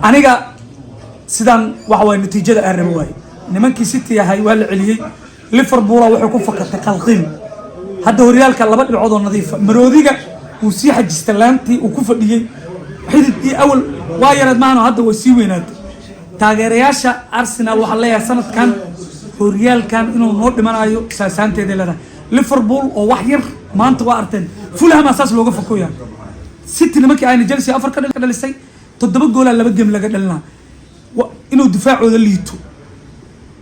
aniga sidaan waxa way natiijada aan rabo way nimankii City yahay waa la celiyay Liverpool wuxuu ku fakatay qalqiin hadda horyaalka laba dhibcood oo nadiif maroodiga uu sii xajistay laantii uu ku fadhiyay xididkii awal waa yarad maano hadda way sii weynaatay taageerayaasha Arsenal waxa leeyahay sanadkan horyaalkan inuu noo dhimanayo saasaanteeda leedahay Liverpool oo wax yar maanta waa arteen Fulham asaas looga fakooyaa City nimankii ay Chelsea afar ka dhalisay 7 gool laba game laga dhalina inuu difaacooda liito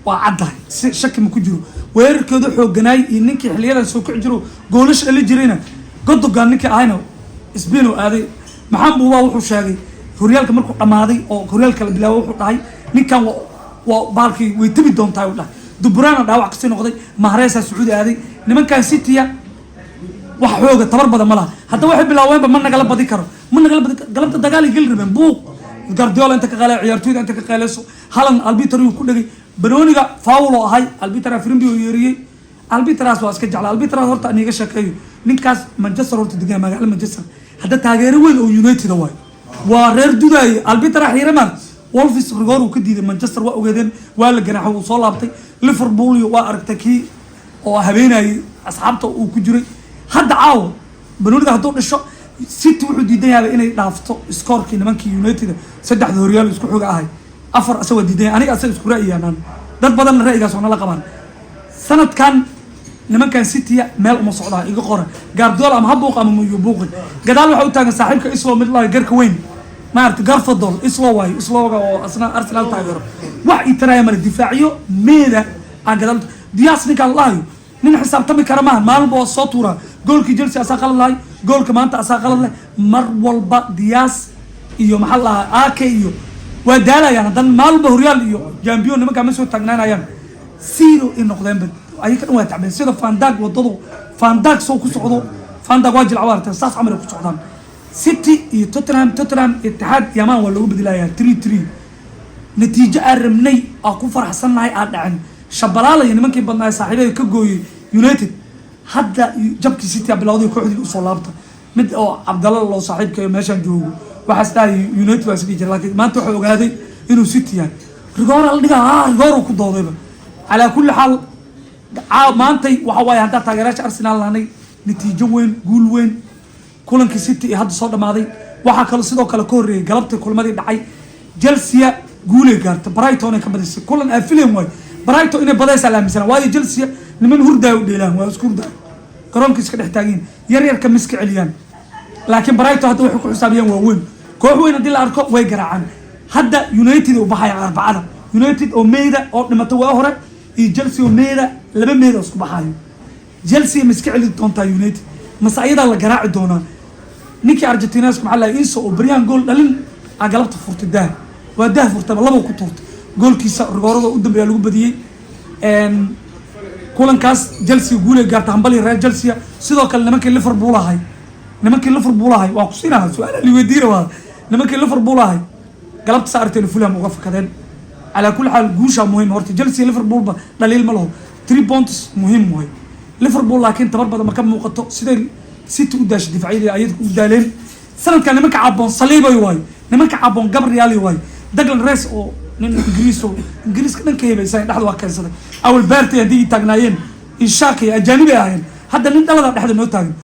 waa caddahay si shaki ma ku jiro weerarkooda xooganaay in ninkii xilliyadan soo kici jiro goolash dhali jirayna godogan ninkii ahayna isbiino aaday maxamed waa wuxuu sheegay horyaalka markuu dhamaaday oo horyaalka la bilaabo wuxuu dhahay ninkan waa baalkii way tabi doontaa uu dhahay dubrana dhaawac kasii noqday Mahrez Sacuudi aaday nimankan City wax xooga tabar badan ma laha hadda waxay bilaaweenba ma nagala badi karo ma nagala badi galabta dagaal ay gal rabeen buuq Guardiola inta ka qalay ciyaartooyda inta ka qalayso halan arbiter uu ku dhagay Benoniga foul oo ahay arbiter Firimbi oo yeeriyay arbiteraas waa iska jeclaa arbiteraas horta aniga shaqeeyo ninkaas Manchester horta digaa magaalo Manchester hadda taageero weyn oo United waa reer duday arbiter xiiraman Wolves rigoor uu ka diiday Manchester waa ogeedeen waa la ganaaxay uu soo laabtay Liverpool waa aragtay oo habeenay asxaabta uu ku jiray hadda caaw Benoniga haduu dhasho City wuxuu diidan yahay inay dhaafto scorekii nimankii United saddex horyaal isku xoog ahay afar asoo diidan aniga asaga isku raayaan dad badan ra'yigaas oo la qabaan sanadkan nimankan City meel uma socdaa iga qoran Guardiola ama habuuq ama muyu buuq gadaal waxa uu taagan saaxiibka Islo mid la garka weyn maarta Garfadol Islo way Isloga oo asna Arsenal taageero wax itraaya mar difaaciyo meeda aan gadaal Dias ninka Allah nin xisaabtami kara maalin boo soo tuura goolkii Chelsea asaa qalad lahay goolka maanta asaa qalad leh mar walba Dias iyo maxal laha AK iyo waa daalayaan hadan maalba horyaal iyo champion nimanka ma soo taagnaanayaan zero in noqdeen ay ka dhawaa tacbeen sida Van Dijk soo ku socdo Van Dijk waa jilcawarta saas amar ku socdaan City iyo Tottenham Itihad Yaman waa lagu bedelayaa 3-3 natiijo arrimnay oo ku faraxsanahay aad dhacin shabalala nimankii badnaa saaxiibay ka gooyay United hadda jabkii City bilowday kooxdii u soo laabta mid oo Abdallah loo saaxiibkay meeshan joogo waxa staay United waa sidii jiray laakiin maanta wuxuu ogaaday inuu City yahay rigoor la dhigaa rigoor ku doodayba ala kulli xal maanta waxa way hadda taageerayaasha Arsenal laanay natiijo weyn guul weyn kulankii City hadda soo dhamaaday waxa kale sidoo kale ka horeeyay galabta kulmadii dhacay Chelsea guul ay gaartay Brighton ay ka badisay kulan ay filim way Brighton inay badaysa la miisana waayo Chelsea niman hurdaa u dheelaan waa isku hurdaa garoonka iska dhex taagin yar ka miska celiyaan laakiin Brighton hadda wuxuu ku xisaabiyaan waa weyn koox weyn hadii la arko way garaacaan hadda United oo baxay arbacada United oo meeda oo dhimatay waa hore iyo Chelsea oo meeda laba meeda isku baxayo Chelsea miska celi doonta United masaayada la garaaci doona ninkii Argentinas maxaa la iiso oo Brian goal dhalin agalabta furtidaa waa dah furtaba laba ku tuurtay goolkiisa rigoorada u dambeeya lagu badiyay kulankaas Chelsea guul ay gaartay hambali reer Chelsea sidoo kale nimankii Liverpool ahay waa ku siinaha su'aal li weydiina waa nimankii Liverpool ahay galabta saarteen Fulham uga fakadeen ala kulli xal guusha muhiim horta Chelsea Liverpool ba dhaliil ma laho 3 points muhiim way Liverpool laakiin tabar badan ma ka muuqato sidee City u daashay difaaciyada ayad ku daaleen sanadkan nimanka cabon saliibay way nimanka cabon Gabriel way Declan Rice oo nin Ingiriiska dhanka heebaysan dhaxda waa keensaday awal baartay hadii taagnaayeen in shaaqi ajanibi ahayn hadda nin dhalada dhaxda noo taagan